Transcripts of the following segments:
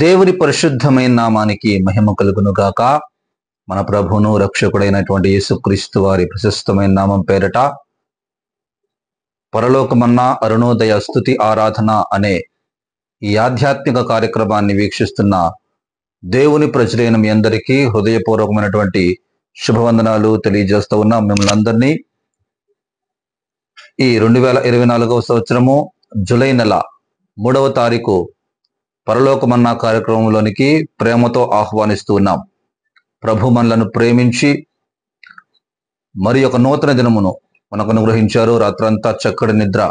దేవుని పరిశుద్ధమైన నామానికి మహిమ కలుగును గాక. మన ప్రభువును రక్షకుడైనటువంటి యేసుక్రీస్తు వారి ప్రశస్తమైన నామం పేరట పరలోకమన్నా అరుణోదయ స్తుతి ఆరాధన అనే ఈ ఆధ్యాత్మిక కార్యక్రమాన్ని వీక్షిస్తున్న దేవుని ప్రజలైన మీ అందరికీ హృదయపూర్వకమైనటువంటి శుభవందనాలు తెలియజేస్తూ ఉన్నాం. మిమ్మల్ని అందరినీ ఈ 2024వ సంవత్సరము జూలై నెల 3వ తారీఖు పరలోకమన్నా కార్యక్రమంలోనికి ప్రేమతో ఆహ్వానిస్తూ ఉన్నాం. ప్రభు మనలను ప్రేమించి మరి ఒక నూతన దినమును మనకు అనుగ్రహించారు. రాత్రంతా చక్కటి నిద్ర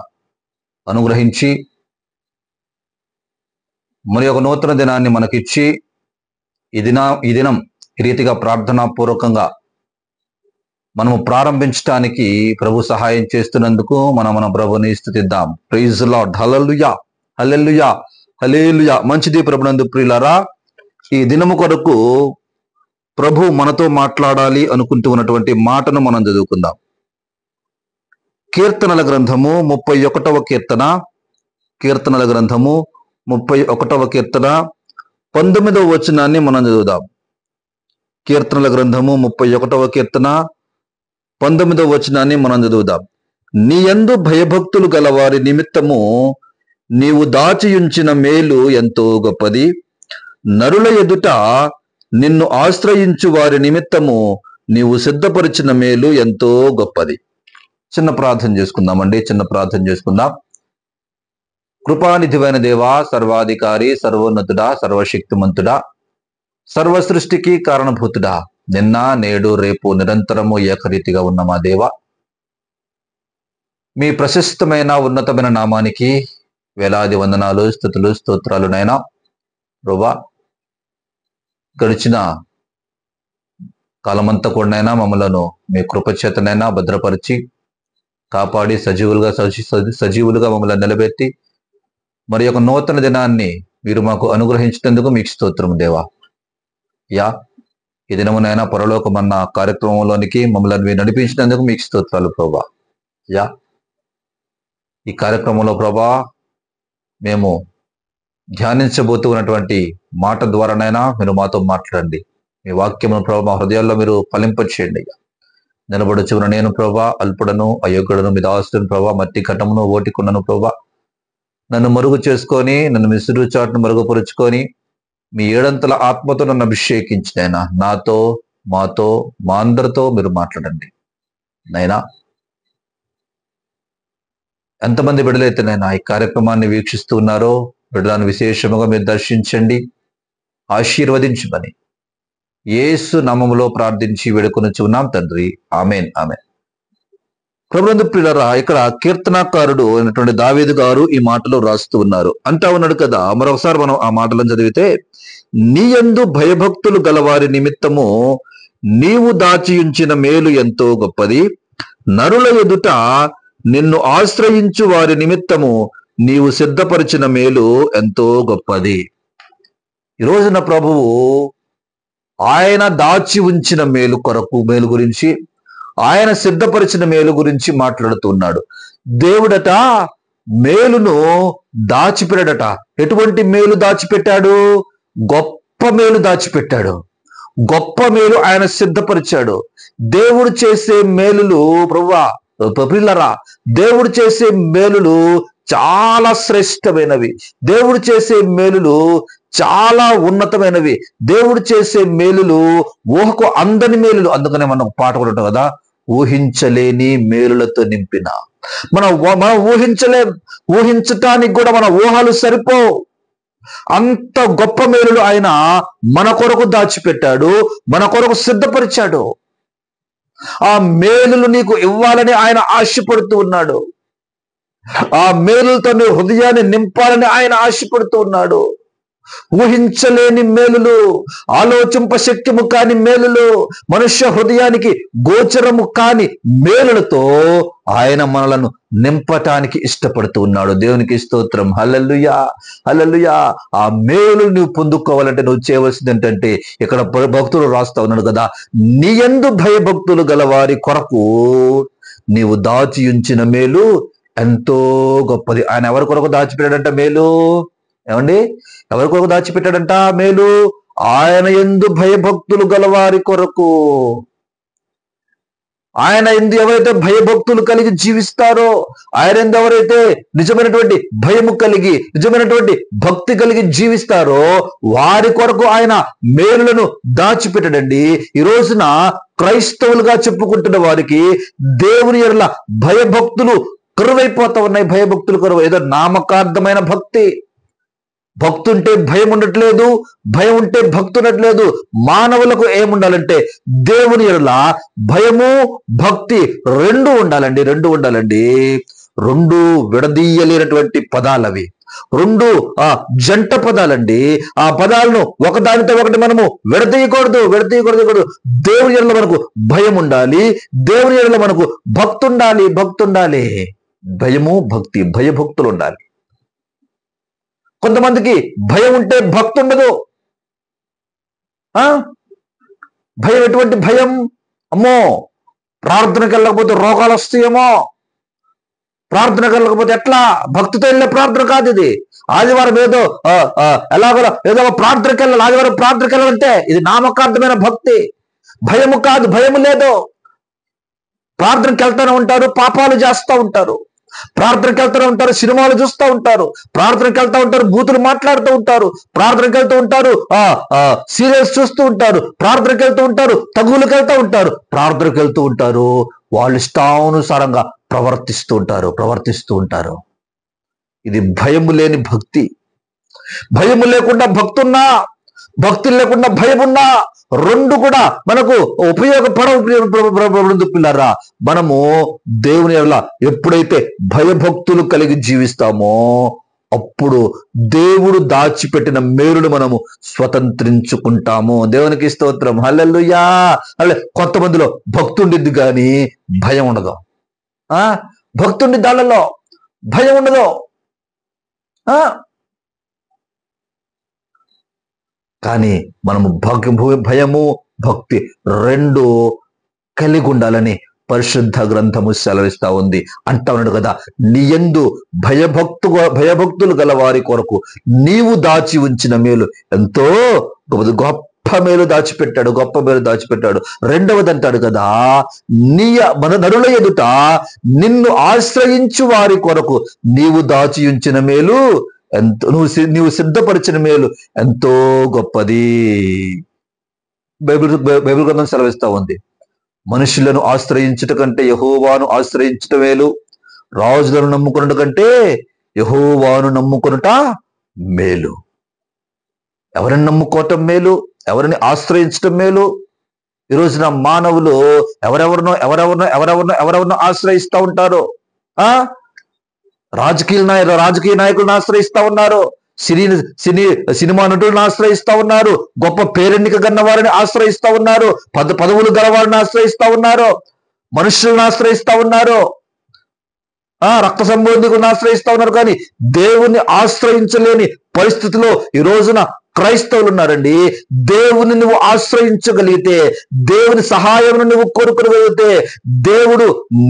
అనుగ్రహించి మరి ఒక నూతన దినాన్ని మనకిచ్చి ఈ దినం ఈ రీతిగా ప్రార్థనాపూర్వకంగా మనము ప్రారంభించడానికి ప్రభు సహాయం చేస్తున్నందుకు మన ప్రభుని స్తుతిద్దాం. Praise the Lord. Hallelujah, hallelujah, hallelujah. మంచిది ప్రభునందు ప్రియులారా, ఈ దినము కొరకు ప్రభు మనతో మాట్లాడాలి అనుకుంటూ ఉన్నటువంటి మాటను మనం చదువుకుందాం. కీర్తనల గ్రంథము 31వ కీర్తన, కీర్తనల గ్రంథము 31వ కీర్తన 19వ వచనాన్ని మనం చదువుదాం. కీర్తనల గ్రంథము 31వ కీర్తన 19వ వచనాన్ని మనం చదువుదాం. నీ యందు భయభక్తులు గల వారి నిమిత్తము నీవు దాచియుంచిన మేలు ఎంతో గొప్పది. నరుల ఎదుట నిన్ను ఆశ్రయించు వారి నిమిత్తము నీవు సిద్ధపరిచిన మేలు ఎంతో గొప్పది. చిన్న ప్రార్థన చేసుకుందామండి, చిన్న ప్రార్థన చేసుకుందాం. కృపానిధివైన దేవా, సర్వాధికారి, సర్వోన్నతుడా, సర్వశక్తిమంతుడా, సర్వ సృష్టికి కారణభూతుడా, నిన్న నేడు రేపు నిరంతరము ఏకరీతిగా ఉన్న మా దేవ, మీ ప్రశస్తమైన ఉన్నతమైన నామానికి వేలాది వందనాలు, స్తుతులు, స్తోత్రాలు నైనా. ప్రభువా, గడిచిన కాలమంతా కూడానైనా మమ్మలను మీ కృపచేతనైనా భద్రపరిచి కాపాడి సజీవులుగా మమ్మల్ని నిలబెట్టి మరి ఒక నూతన దినాన్ని మీరు మాకు అనుగ్రహించినందుకు మీకు స్తోత్రము దేవా. యా, ఈ దినమునైనా పరలోకమన్న కార్యక్రమంలోనికి మమ్మల్ని మీరు నడిపించినందుకు మీకు స్తోత్రాలు ప్రభా. యా, ఈ కార్యక్రమంలో ప్రభా మేము ధ్యానించబోతూ ఉన్నటువంటి మాట ద్వారానైనా మీరు మాతో మాట్లాడండి. మీ వాక్యమును ప్రభా మా హృదయాల్లో మీరు ఫలింపచేయండి. నిలబడుచున్న నేను ప్రభా అల్పుడను, అయోగ్యుడను, మీ దాసుడను ప్రభా, మట్టి ఘటమును ఓటికున్నను ప్రభా. నన్ను మరుగు చేసుకొని, నన్ను మిసురు చాటును మరుగుపరుచుకొని మీ ఏడంతల ఆత్మతో నన్ను అభిషేకించినైనా నాతో, మాతో, మా అందరితో మీరు మాట్లాడండి నైనా. ఎంతమంది బిడ్డలైతేనైనా ఈ కార్యక్రమాన్ని వీక్షిస్తూ ఉన్నారో బిడ్డలను విశేషముగా మీరు దర్శించండి, ఆశీర్వదించమని యేసు నామములో ప్రార్థించి వేడుకొనుచు ఉన్నాం తండ్రి. Amen, amen. ప్రభునందు ప్రియులారా, ఇక్కడ కీర్తనాకారుడు అయినటువంటి దావీదు గారు ఈ మాటలో రాస్తూ ఉన్నారు. అంటా ఉన్నాడు కదా, మరొకసారి మనం ఆ మాటలను చదివితే, నీ యందు భయభక్తులు గలవారి నిమిత్తము నీవు దాచియుంచిన మేలు ఎంతో గొప్పది. నరుల ఎదుట నిన్ను ఆశ్రయించు వారి నిమిత్తము నీవు సిద్ధపరిచిన మేలు ఎంతో గొప్పది. ఈ రోజున ప్రభువు ఆయన దాచి ఉంచిన మేలు కొరకు, మేలు గురించి, ఆయన సిద్ధపరిచిన మేలు గురించి మాట్లాడుతున్నాడు. దేవుడట మేలును దాచిపెట్టాడట. ఎటువంటి మేలు దాచిపెట్టాడు? గొప్ప మేలు దాచిపెట్టాడు. గొప్ప మేలు ఆయన సిద్ధపరిచాడు. దేవుడు చేసే మేలులు ప్రభువా ప్రియులారా, దేవుడు చేసే మేలులు చాలా శ్రేష్టమైనవి. దేవుడు చేసే మేలులు చాలా ఉన్నతమైనవి. దేవుడు చేసే మేలులు ఊహకు అందని మేలులు. అందుకనే మనం పాట కూడా ఉంటాం కదా, ఊహించలేని మేలులతో నింపిన. మనం ఊహించలేం, ఊహించటానికి కూడా మన ఊహలు సరిపోవు. అంత గొప్ప మేలులు ఆయన మన కొరకు దాచిపెట్టాడు, మన కొరకు సిద్ధపరిచాడు. ఆ మేలులు నీకు ఇవ్వాలని ఆయన ఆశపడుతూ ఉన్నాడు. ఆ మేలులతో నీ హృదయాన్ని నింపాలని ఆయన ఆశపడుతూ ఉన్నాడు. ఊహించలేని మేలులు, ఆలోచింప శక్యము కాని మేలులు, మనుష్య హృదయానికి గోచరము కాని మేలులతో ఆయన మనలను నింపటానికి ఇష్టపడుతూ ఉన్నాడు. దేవునికి స్తోత్రం. హల్లెలూయా, హల్లెలూయా. ఆ మేలు నువ్వు పొందుకోవాలంటే నువ్వు చేయవలసింది ఏంటంటే, ఇక్కడ భక్తులు రాస్తా ఉన్నాడు కదా, నీ యందు భయభక్తులు గల వారి కొరకు నీవు దాచి ఉంచిన మేలు ఎంతో గొప్పది. ఆయన ఎవరి కొరకు దాచిపెట్టాడంట మేలు? ఏమండి? ఎవరి కొరకు దాచిపెట్టాడంట మేలు? ఆయన యందు భయభక్తులు గలవారి కొరకు. ఆయన ఎందు ఎవరైతే భయభక్తులు కలిగి జీవిస్తారో, ఆయన ఎందు ఎవరైతే నిజమైనటువంటి భయము కలిగి, నిజమైనటువంటి భక్తి కలిగి జీవిస్తారో వారి కొరకు ఆయన మేలులను దాచిపెట్టడండి. ఈ రోజున క్రైస్తవులుగా చెప్పుకుంటున్న వారికి దేవుని ఎడల భయభక్తులు కరువైపోతా ఉన్నాయి. భయభక్తులు కరువు. ఏదో నామకార్థమైన భక్తి. భక్తి ఉంటే భయం ఉండట్లేదు, భయం ఉంటే భక్తి ఉండట్లేదు. మానవులకు ఏముండాలంటే దేవుని ఎడల భయము భక్తి రెండు ఉండాలండి. రెండు విడదీయలేనటువంటి పదాలు అవి. రెండు జంట పదాలండి. ఆ పదాలను ఒకదానితో ఒకటి మనము విడదీయకూడదు. దేవుని ఎడల మనకు భయం ఉండాలి, దేవుని ఎడల మనకు భక్తి ఉండాలి. భయము భక్తి, భయభక్తులు ఉండాలి. కొంతమందికి భయం ఉంటే భక్తి ఉండదు. భయం ఎటువంటి భయం? అమ్మో, ప్రార్థనకి వెళ్ళకపోతే రోగాలు వస్తాయేమో, ప్రార్థనకి వెళ్ళకపోతే ఎట్లా? భక్తితో వెళ్ళే ప్రార్థన కాదు ఇది. ఆదివారం ఏదో ఎలాగో ఏదో ప్రార్థనకి వెళ్ళాలి, ఆదివారం ప్రార్థనకి వెళ్ళాలంటే ఇది నామకార్థమైన భక్తి. భయము కాదు, భయము లేదు. ప్రార్థనకి వెళ్తూనే ఉంటారు, పాపాలు చేస్తూ ఉంటారు. ప్రార్థనకి వెళ్తూ ఉంటారు, సినిమాలు చూస్తూ ఉంటారు. ప్రార్థనకి వెళ్తూ ఉంటారు, బూతులు మాట్లాడుతూ ఉంటారు. ప్రార్థనకి వెళ్తూ ఉంటారు, సీరియల్స్ చూస్తూ ఉంటారు. ప్రార్థనకి వెళ్తూ ఉంటారు, తగువులకు వెళ్తూ ఉంటారు. ప్రార్థనకి వెళ్తూ ఉంటారు, వాళ్ళు ఇష్టానుసారంగా ప్రవర్తిస్తూ ఉంటారు. ఇది భయము లేని భక్తి. భయము లేకుండా భక్తున్నా, భక్తి లేకుండా భయమున్నా రెండు కూడా మనకు ఉపయోగపడదు పిల్లరా. మనము దేవుని ఎడల ఎప్పుడైతే భయభక్తులు కలిగి జీవిస్తామో అప్పుడు దేవుడు దాచిపెట్టిన మేలును మనము స్వతంత్రించుకుంటాము. దేవునికి స్తోత్రం. హల్లెలూయా. కొంతమందిలో భక్తి ఉండిద్ది కానీ భయం ఉండదు. భక్తి ఉండి దాళ్ళలో భయం ఉండదు. కానీ మనము భయము భక్తి రెండు కలిగి ఉండాలని పరిశుద్ధ గ్రంథము సెలవిస్తా ఉంది. అంటా ఉన్నాడు కదా, నీ యందు భయభక్తులు గల వారి కొరకు నీవు దాచి ఉంచిన మేలు ఎంతో గొప్ప మేలు దాచిపెట్టాడు. రెండవది అంటాడు కదా, మన నరుల ఎదుట నిన్ను ఆశ్రయించు వారి కొరకు నీవు దాచి ఉంచిన మేలు ఎంతో, నీవు సిద్ధపరిచిన మేలు ఎంతో గొప్పది. బైబిల్ గ్రంథం సెలవిస్తా ఉంది, మనుషులను ఆశ్రయించుట కంటే యెహోవాను ఆశ్రయించుట మేలు, రాజులను నమ్ముకున్నట కంటే యెహోవాను నమ్ముకునుట మేలు. ఎవరిని నమ్ముకోవటం మేలు, ఎవరిని ఆశ్రయించటం మేలు. ఈ రోజున మానవులు ఎవరెవరినో ఆశ్రయిస్తూ ఉంటారు. రాజకీయ నాయకులను ఆశ్రయిస్తా ఉన్నారు, సినిమా నటులను ఆశ్రయిస్తా ఉన్నారు, గొప్ప పేరెన్నిక గన్న వారిని ఆశ్రయిస్తా ఉన్నారు, పదవులు గల వారిని ఆశ్రయిస్తా ఉన్నారు, మనుషులను ఆశ్రయిస్తా ఉన్నారు, రక్త సంబంధికులను ఆశ్రయిస్తా ఉన్నారు. కానీ దేవుణ్ణి ఆశ్రయించలేని పరిస్థితిలో ఈ రోజున క్రైస్తవులు ఉన్నారండి. దేవుని నువ్వు ఆశ్రయించగలిగితే, దేవుని సహాయం నువ్వు కోరుకోగలిగితే దేవుడు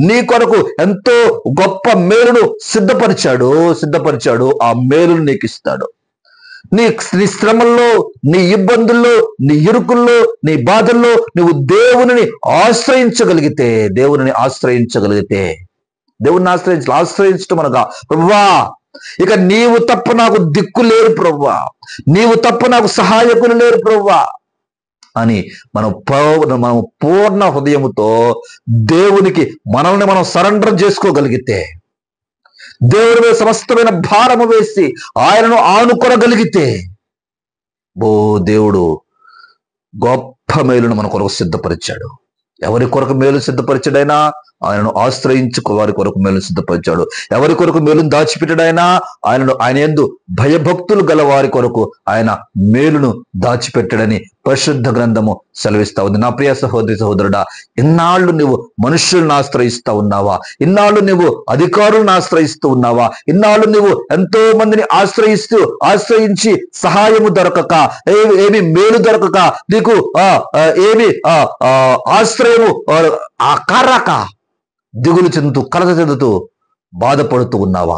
నీ కొరకు ఎంతో గొప్ప మేలును సిద్ధపరిచాడు. ఆ మేలును నీకు ఇస్తాడు. నీ శ్రమల్లో, నీ ఇబ్బందుల్లో, నీ ఇరుకుల్లో, నీ బాధల్లో నువ్వు దేవుని ఆశ్రయించగలిగితే దేవుణ్ణి ఆశ్రయించటం అనగా, ప్రభువా ఇక నీవు తప్ప నాకు దిక్కు లేరు ప్రభువా, నీవు తప్ప నాకు సహాయకులు లేరు ప్రభువా అని మనం పూర్ణ హృదయముతో దేవునికి మనల్ని మనం సరెండర్ చేసుకోగలిగితే, దేవుడి మీద సమస్తమైన భారము వేసి ఆయనను ఆనుకొనగలిగితే, దేవుడు గొప్ప మేలును మన కొరకు సిద్ధపరిచాడు. ఎవరి కొరకు మేలు సిద్ధపరిచాడైనా ఆయనను ఆశ్రయించుకో వారి కొరకు మేలు సిద్ధపరిచాడు. ఎవరి కొరకు మేలును దాచిపెట్టాడైనా ఆయన యందు భయభక్తులు గల వారి కొరకు ఆయన మేలును దాచిపెట్టాడని పరిశుద్ధ గ్రంథము సెలవిస్తా ఉంది. నా ప్రియ సహోదరి సహోదరుడా, ఇన్నాళ్ళు నువ్వు మనుషులను ఆశ్రయిస్తా ఉన్నావా? ఇన్నాళ్ళు నువ్వు అధికారులను ఆశ్రయిస్తూ ఉన్నావా? ఇన్నాళ్ళు నువ్వు ఎంతో మందిని ఆశ్రయించి సహాయము దొరకక, ఏమి మేలు దొరకక, నీకు ఏమి ఆశ్రయము కారాక దిగులు చెందుతూ, కలత చెందుతూ, బాధపడుతూ ఉన్నావా?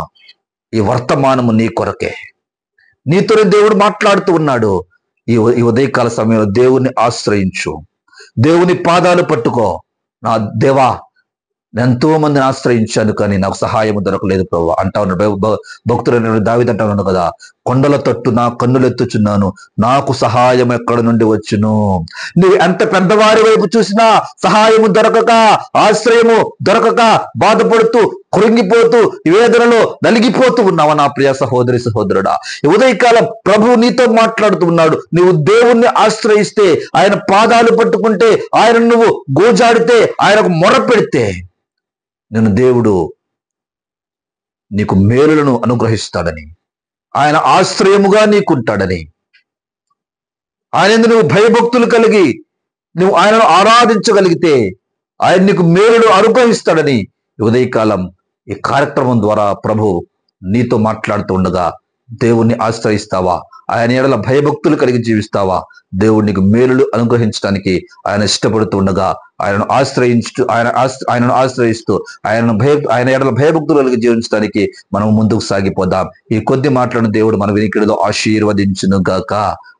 ఈ వర్తమానము నీ కొరకే. నీతోనే దేవుడు మాట్లాడుతూ ఉన్నాడు. ఈ ఉదయకాల సమయంలో దేవుణ్ణి ఆశ్రయించు, దేవుని పాదాలు పట్టుకో. నా దేవా, ఎంతో మందిని ఆశ్రయించాను కానీ నాకు సహాయం దొరకలేదు ప్రభు అంటా ఉన్నాడు. భక్తుడైన దావీదు అంటా ఉన్నాడు కదా, కొండల తట్టు నా కన్నులెత్తుచున్నాను, నాకు సహాయం ఎక్కడ నుండి వచ్చును. నువ్వు ఎంత పెద్దవారి వైపు చూసినా సహాయము దొరకక, ఆశ్రయము దొరకక బాధపడుతూ, కృంగిపోతూ, వేదనలో నలిగిపోతూ ఉన్నావా నా ప్రియ సహోదరి సహోదరుడా? ఉదయకాలం ప్రభువు నీతో మాట్లాడుతూ ఉన్నాడు. నువ్వు దేవుణ్ణి ఆశ్రయిస్తే, ఆయన పాదాలు పట్టుకుంటే, ఆయన నువ్వు గోజాడితే, ఆయనకు మొర పెడితే నేను దేవుడు నీకు మేలులను అనుగ్రహిస్తాడని, ఆయన ఆశ్రయముగా నీకుంటాడని, ఆయన నువ్వు భయభక్తులు కలిగి నువ్వు ఆయనను ఆరాధించగలిగితే ఆయన నీకు మేలును అనుగ్రహిస్తాడని ఉదయకాలం ఈ కార్యక్రమం ద్వారా ప్రభు నీతో మాట్లాడుతూ ఉండగా, దేవుణ్ణి ఆశ్రయిస్తావా? ఆయన ఎడల భయభక్తులు కలిగి జీవిస్తావా? దేవుడు నీకు మేలులు అనుగ్రహించడానికి ఆయన ఇష్టపడుతూ ఉండగా, ఆయనను ఆశ్రయిస్తూ ఆయన ఎడల భయభక్తులు కలిగి జీవించడానికి మనం ముందుకు సాగిపోదాం. ఈ కొద్ది మాటలను దేవుడు మన వినికిడిలో ఆశీర్వదించును గాక.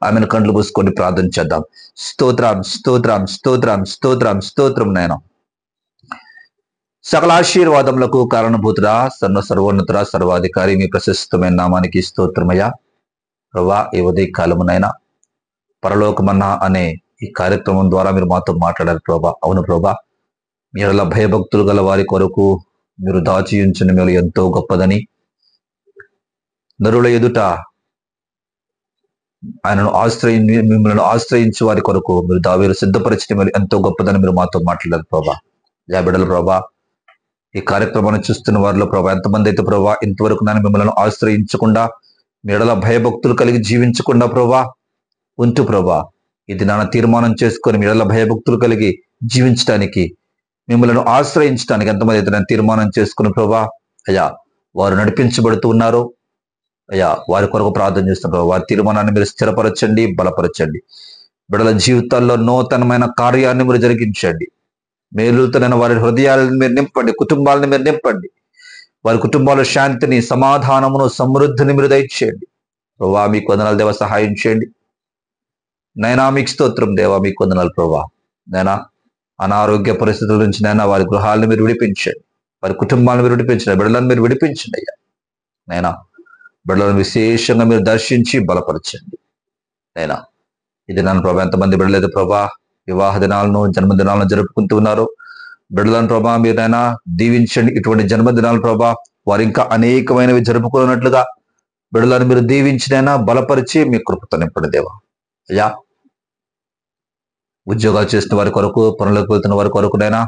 ఆమెను కండ్లు మూసుకొని ప్రార్థన చేద్దాం. స్తోత్రం, స్తోత్రం, స్తోత్రం, స్తోత్రం, స్తోత్రం నాయనా. సకల ఆశీర్వాదములకు కారణభూతుడా, సర్వోన్నతుడా, సర్వాధికారి, మీ ప్రశస్తమైన నామానికి స్తోత్రమయ్యా. ప్రభా, ఈ ఉదయ కాలమునైనా పరలోకమన్నా అనే ఈ కార్యక్రమం ద్వారా మీరు మాతో మాట్లాడారు ప్రభా. అవును ప్రభా, మీరలా భయభక్తులు గల వారి కొరకు మీరు దాచి ఉంచిన మీరు ఎంతో గొప్పదని, నరుల ఎదుట ఆయనను మిమ్మల్ని ఆశ్రయించే వారి కొరకు మీరు సిద్ధపరిచిన మీరు ఎంతో గొప్పదని మీరు మాతో మాట్లాడారు ప్రభా. యా బిడ్డలు ప్రభా, ఈ కార్యక్రమాన్ని చూస్తున్న వారిలో ప్రభా ఎంతమంది అయితే ప్రభా ఇంతవరకు నేను మిమ్మల్ని ఆశ్రయించకుండా, మీ ఎడల భయభక్తులు కలిగి జీవించకుండా ప్రభా ఉంటూ ప్రభా, ఇది నాన్న తీర్మానం చేసుకొని మీ ఎడల భయభక్తులు కలిగి జీవించడానికి, మిమ్మల్ని ఆశ్రయించడానికి ఎంతమంది అయితే నేను తీర్మానం చేసుకుని ప్రభా, అయ్యా వారు నడిపించబడుతూ ఉన్నారు. అయ్యా వారి కొరకు ప్రార్థన చేస్తున్నారు. వారి తీర్మానాన్ని మీరు స్థిరపరచండి, బలపరచండి. బిడ్డల జీవితాల్లో నూతనమైన కార్యాన్ని మీరు జరిగించండి. మేలుతోనైనా వారి హృదయాలను మీరు నింపండి, కుటుంబాలను మీరు నింపండి. వారి కుటుంబాల శాంతిని, సమాధానమును, సమృద్ధిని మీరు దయచేయండి. ప్రభా మీకు వందనాలు దేవ, సహాయం చేయండి. నైనా మీకు స్తోత్రం దేవా, మీకు వందనాలు ప్రభా. నైనా అనారోగ్య పరిస్థితుల నుంచి నైనా వారి గృహాలను మీరు విడిపించండి, వారి కుటుంబాలను మీరు విడిపించండి, బిడ్డలను మీరు విడిపించండి అయ్యా. నైనా బిడ్డలను విశేషంగా మీరు దర్శించి బలపరచండి. నైనా ఇది నన్ను ప్రభా ఎంతమంది బిడ్డలేదు ప్రభా వివాహ దినాలను, జన్మదినాలను జరుపుకుంటూ ఉన్నారు. బిడ్డలను ప్రభా మీరైనా దీవించండి. ఇటువంటి జన్మదినాలు ప్రభా వారు ఇంకా అనేకమైనవి జరుపుకున్నట్లుగా బిడ్డలను మీరు దీవించినైనా బలపరిచి మీ కృపతో నింపండి దేవా. అయ్యా ఉద్యోగాలు చేస్తున్న వారి కొరకు, పనులకు వెళ్తున్న వారి కొరకునైనా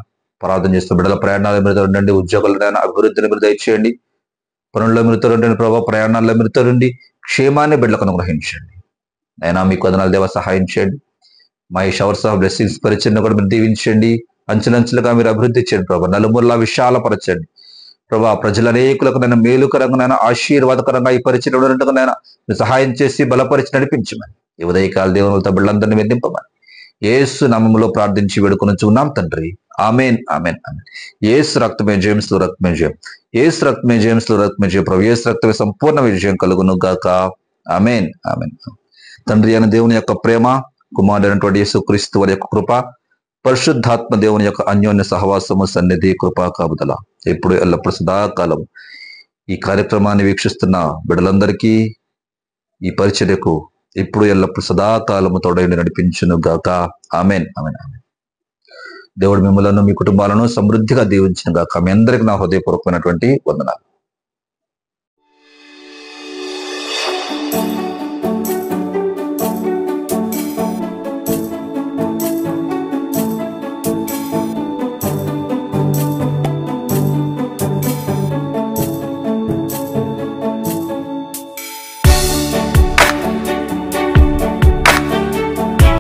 ప్రార్థన చేస్తున్న బిడ్డల ప్రయాణాల మీరుతో ఉండండి. ఉద్యోగాలనైనా అభివృద్ధిని మీరు దయచేయండి. పనుల్లో మీరుతో ఉండండి ప్రభా, ప్రయాణాల్లో మీరుతో ఉండి క్షేమాన్ని బిడ్డలకు అనుగ్రహించండి. అయినా మీకు వందనాలు దేవా, సహాయం చేయండి. మై షవర్స్ ఆఫ్ బ్లెస్సింగ్స్ పరిచయం కూడా మీరు దీవించండి. అంచెలంచెలుగా మీరు అభివృద్ధి చేయండి ప్రభా. నలుమూలలా విశాలపరచండి ప్రభా. ప్రజల అనేకులకు నైనా మేలుకరంగా, ఆశీర్వాదకరంగా ఈ పరిచయం ఉన్నట్టుగానైనా మీరు సహాయం చేసి బలపరిచి నడిపించమని, ఈ ఉదయకాల దేవునితో బిడ్డలందరినీ మీరు నింపమని యేసు నామములో ప్రార్థించి వేడుకొని ఉన్నాం తండ్రి. Amen, amen, amen. యేసు రక్తమే జేమ్స్ లో రక్తమే జయం, యేసు రక్తమే జేమ్స్ లో రక్తమే జయం ప్రభు. యేసు రక్తమే సంపూర్ణ విజయం కలుగును గాక. Amen, amen. తండ్రి అయిన దేవుని యొక్క ప్రేమ, కుమారుడైనటువంటి యేసుక్రీస్తు వారి యొక్క కృప, పరిశుద్ధాత్మ దేవుని యొక్క అన్యోన్య సహవాసము, సన్నిధి, కృపా కాపుదల ఎప్పుడు ఎల్లప్పుడు సదాకాలం ఈ కార్యక్రమాన్ని వీక్షిస్తున్న బిడ్డలందరికీ, ఈ పరిచర్యకు ఇప్పుడు ఎల్లప్పుడు సదాకాలము తోడైండి నడిపించును గాక. Amen, amen, amen. దేవుడు మిమ్మలను, మీ కుటుంబాలను సమృద్ధిగా దీవించును గాక. మీ అందరికీ నా హృదయపూర్వకమైనటువంటి వందనాలు.